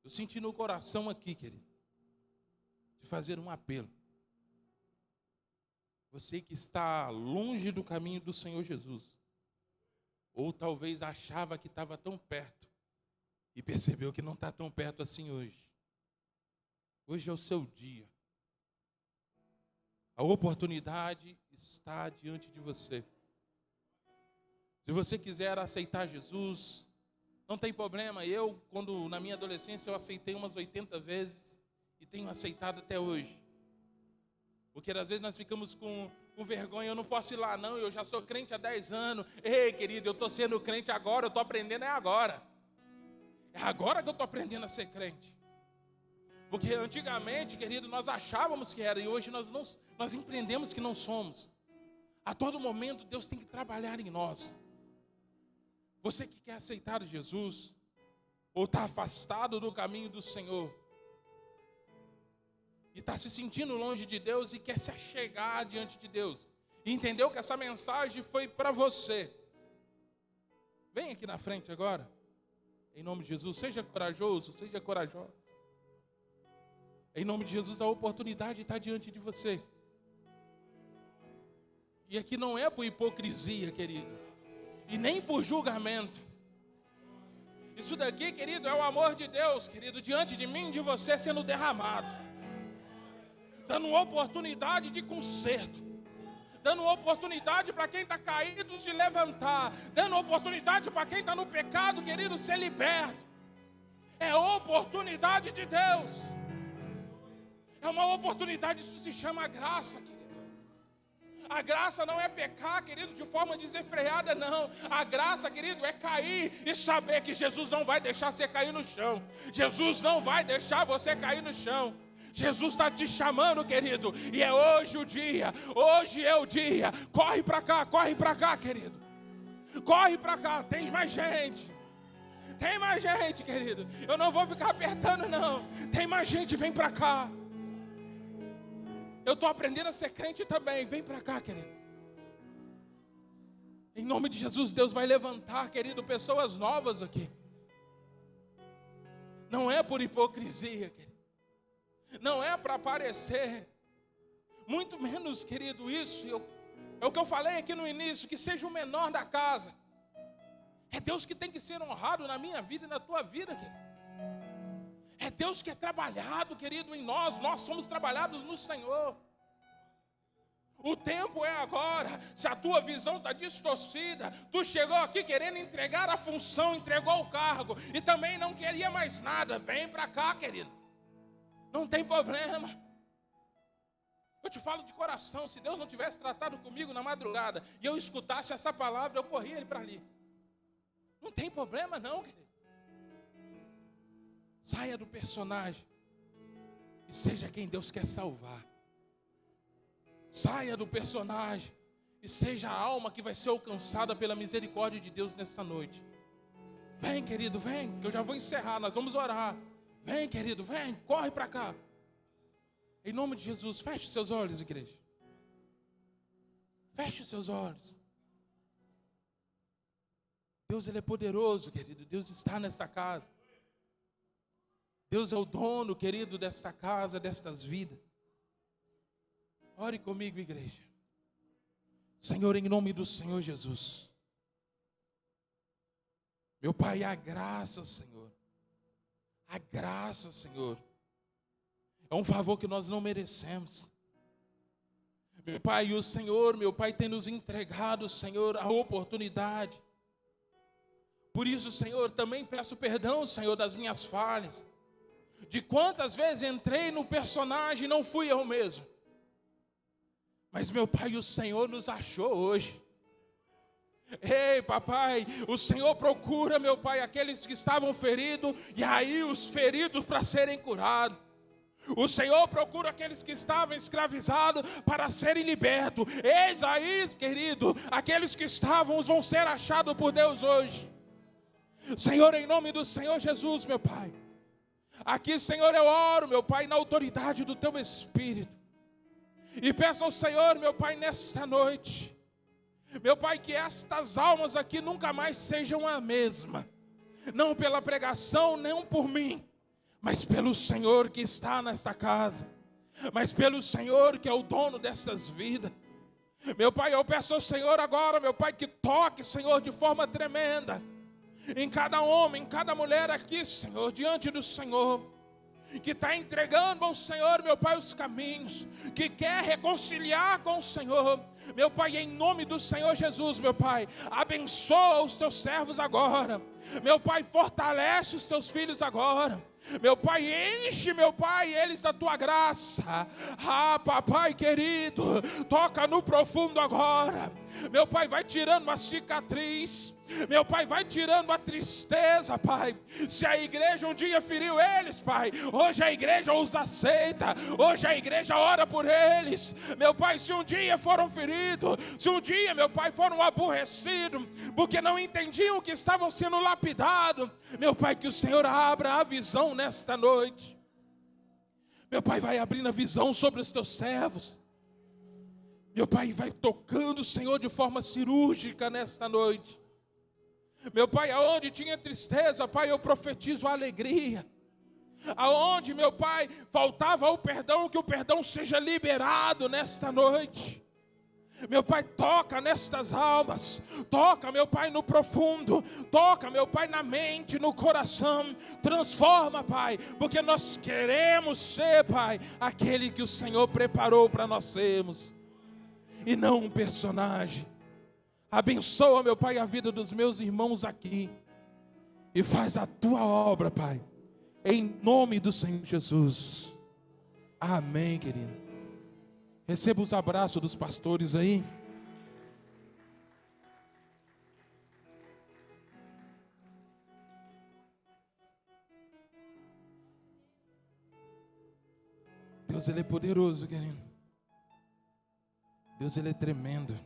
Eu senti no coração aqui, querido, de fazer um apelo. Você que está longe do caminho do Senhor Jesus, ou talvez achava que estava tão perto, e percebeu que não está tão perto assim hoje. Hoje é o seu dia. A oportunidade está diante de você. Se você quiser aceitar Jesus, não tem problema. Eu, quando na minha adolescência, eu aceitei umas 80 vezes e tenho aceitado até hoje. Porque às vezes nós ficamos com vergonha, eu não posso ir lá não, eu já sou crente há 10 anos. Ei, querido, eu estou sendo crente agora, eu estou aprendendo agora. É agora que eu estou aprendendo a ser crente. Porque antigamente, querido, nós achávamos que era, e hoje nós empreendemos que não somos. A todo momento Deus tem que trabalhar em nós. Você que quer aceitar Jesus, ou está afastado do caminho do Senhor, e está se sentindo longe de Deus e quer se achegar diante de Deus, e entendeu que essa mensagem foi para você, vem aqui na frente agora, em nome de Jesus. Seja corajoso, seja corajosa. Em nome de Jesus, a oportunidade está diante de você. E aqui não é por hipocrisia, querido, e nem por julgamento. Isso daqui, querido, é o amor de Deus, querido, diante de mim e de você sendo derramado, dando oportunidade de conserto, dando oportunidade para quem está caído se levantar, dando oportunidade para quem está no pecado, querido, ser liberto. É oportunidade de Deus. É uma oportunidade, isso se chama graça, querido. A graça não é pecar, querido, de forma desenfreada, não. A graça, querido, é cair e saber que Jesus não vai deixar você cair no chão. Jesus não vai deixar você cair no chão. Jesus está te chamando, querido, e é hoje o dia. Hoje é o dia. Corre para cá, querido. Corre para cá, tem mais gente. Tem mais gente, querido. Eu não vou ficar apertando, não. Tem mais gente, vem para cá. Eu estou aprendendo a ser crente também. Vem para cá, querido. Em nome de Jesus, Deus vai levantar, querido, pessoas novas aqui. Não é por hipocrisia, querido. Não é para aparecer. Muito menos, querido, isso. É o que eu falei aqui no início, que seja o menor da casa. É Deus que tem que ser honrado na minha vida e na tua vida, querido. É Deus que é trabalhado, querido, em nós. Nós somos trabalhados no Senhor. O tempo é agora. Se a tua visão está distorcida, tu chegou aqui querendo entregar a função, entregou o cargo e também não queria mais nada. Vem para cá, querido. Não tem problema. Eu te falo de coração. Se Deus não tivesse tratado comigo na madrugada e eu escutasse essa palavra, eu corria ele para ali. Não tem problema não, querido. Saia do personagem e seja quem Deus quer salvar. Saia do personagem e seja a alma que vai ser alcançada pela misericórdia de Deus nesta noite. Vem, querido, vem, que eu já vou encerrar, nós vamos orar. Vem, querido, vem, corre para cá. Em nome de Jesus, feche seus olhos, igreja. Feche seus olhos. Deus, Ele é poderoso, querido. Deus está nesta casa. Deus é o dono, querido, desta casa, destas vidas. Ore comigo, igreja. Senhor, em nome do Senhor Jesus. Meu Pai, a graça, Senhor. A graça, Senhor. É um favor que nós não merecemos. Meu Pai, o Senhor, meu Pai, tem nos entregado, Senhor, a oportunidade. Por isso, Senhor, também peço perdão, Senhor, das minhas falhas. De quantas vezes entrei no personagem e não fui eu mesmo. Mas, meu Pai, o Senhor nos achou hoje. Ei, papai, o Senhor procura, meu Pai, aqueles que estavam feridos, e aí os feridos para serem curados. O Senhor procura aqueles que estavam escravizados para serem libertos. Eis aí, querido, aqueles que estavam vão ser achados por Deus hoje. Senhor, em nome do Senhor Jesus, meu Pai. Aqui, Senhor, eu oro, meu Pai, na autoridade do Teu Espírito. E peço ao Senhor, meu Pai, nesta noite, meu Pai, que estas almas aqui nunca mais sejam a mesma. Não pela pregação, não por mim, mas pelo Senhor que está nesta casa. Mas pelo Senhor que é o dono dessas vidas. Meu Pai, eu peço ao Senhor agora, meu Pai, que toque, Senhor, de forma tremenda. Em cada homem, em cada mulher aqui, Senhor, diante do Senhor, que está entregando ao Senhor, meu Pai, os caminhos, que quer reconciliar com o Senhor, meu Pai, em nome do Senhor Jesus, meu Pai, abençoa os teus servos agora, meu Pai, fortalece os teus filhos agora, Meu Pai, enche, meu Pai, eles da tua graça. Ah, papai querido, toca no profundo agora. Meu Pai, vai tirando a cicatriz. Meu Pai, vai tirando a tristeza, Pai. Se a igreja um dia feriu eles, Pai, hoje a igreja os aceita. Hoje a igreja ora por eles. Meu Pai, se um dia foram feridos, se um dia, meu Pai, foram aborrecidos, porque não entendiam que estavam sendo lapidados, meu Pai, que o Senhor abra a visão nesta noite. Meu Pai, vai abrindo a visão sobre os teus servos. Meu Pai, vai tocando, Senhor, de forma cirúrgica nesta noite. Meu Pai, aonde tinha tristeza, Pai, eu profetizo a alegria. Aonde, meu Pai, faltava o perdão, que o perdão seja liberado nesta noite. Meu Pai, toca nestas almas. Toca, meu Pai, no profundo. Toca, meu Pai, na mente, no coração. Transforma, Pai, porque nós queremos ser, Pai, aquele que o Senhor preparou para nós sermos, e não um personagem. Abençoa, meu Pai, a vida dos meus irmãos aqui, e faz a tua obra, Pai, em nome do Senhor Jesus. Amém, querido. Receba os abraços dos pastores aí. Deus, Ele é poderoso, querido. Deus, Ele é tremendo.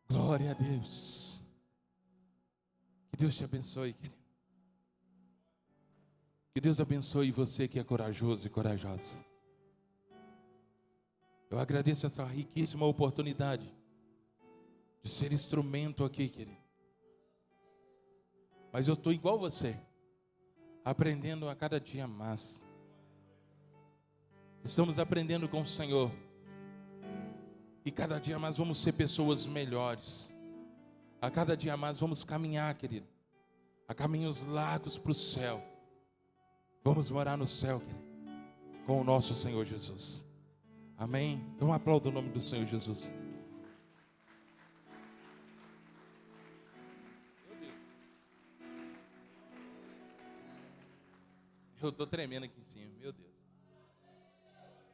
Glória a Deus. Que Deus te abençoe, querido. Que Deus abençoe você que é corajoso e corajosa. Eu agradeço essa riquíssima oportunidade de ser instrumento aqui, querido. Mas eu estou igual você, aprendendo a cada dia mais. Estamos aprendendo com o Senhor. E cada dia mais vamos ser pessoas melhores. A cada dia mais vamos caminhar, querido, a caminhos largos para o céu. Vamos morar no céu, querido, com o nosso Senhor Jesus. Amém? Então aplauda o nome do Senhor Jesus. Eu estou tremendo aqui em cima, meu Deus.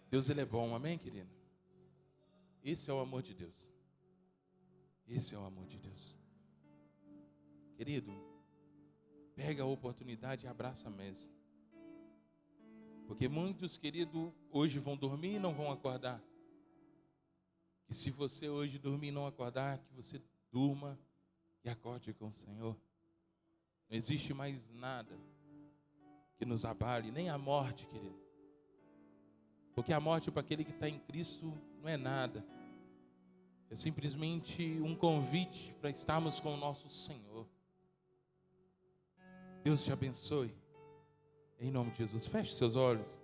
Deus, Ele é bom, amém, querido? Esse é o amor de Deus. Esse é o amor de Deus. Querido, pega a oportunidade e abraça a mesa. Porque muitos, querido, hoje vão dormir e não vão acordar. E se você hoje dormir e não acordar, que você durma e acorde com o Senhor. Não existe mais nada que nos abale, nem a morte, querido. Porque a morte para aquele que está em Cristo não é nada. É simplesmente um convite para estarmos com o nosso Senhor. Deus te abençoe. Em nome de Jesus, feche seus olhos.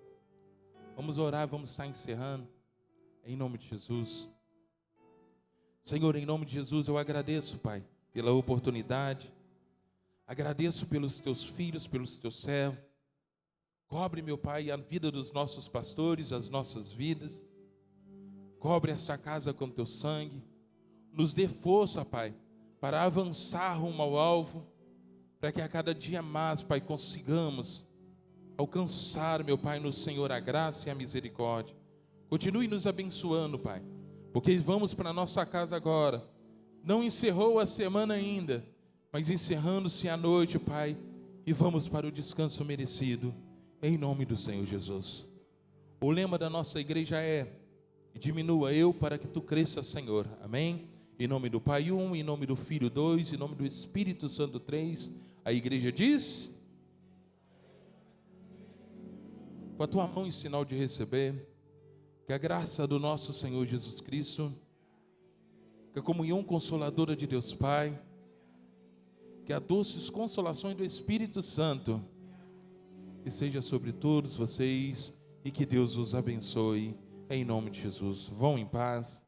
Vamos orar, vamos estar encerrando. Em nome de Jesus. Senhor, em nome de Jesus, eu agradeço, Pai, pela oportunidade. Agradeço pelos teus filhos, pelos teus servos. Cobre, meu Pai, a vida dos nossos pastores, as nossas vidas. Cobre esta casa com teu sangue. Nos dê força, Pai, para avançar rumo ao alvo, para que a cada dia mais, Pai, consigamos alcançar, meu Pai, no Senhor a graça e a misericórdia. Continue nos abençoando, Pai, porque vamos para a nossa casa agora. Não encerrou a semana ainda, mas encerrando-se a noite, Pai, e vamos para o descanso merecido, em nome do Senhor Jesus. O lema da nossa igreja é: diminua eu para que tu cresças, Senhor. Amém? Em nome do Pai 1, em nome do Filho 2, em nome do Espírito Santo 3. A igreja diz: com a tua mão em sinal de receber, que a graça do nosso Senhor Jesus Cristo, que a comunhão consoladora de Deus Pai, que a doces consolações do Espírito Santo, que seja sobre todos vocês, e que Deus os abençoe, em nome de Jesus. Vão em paz.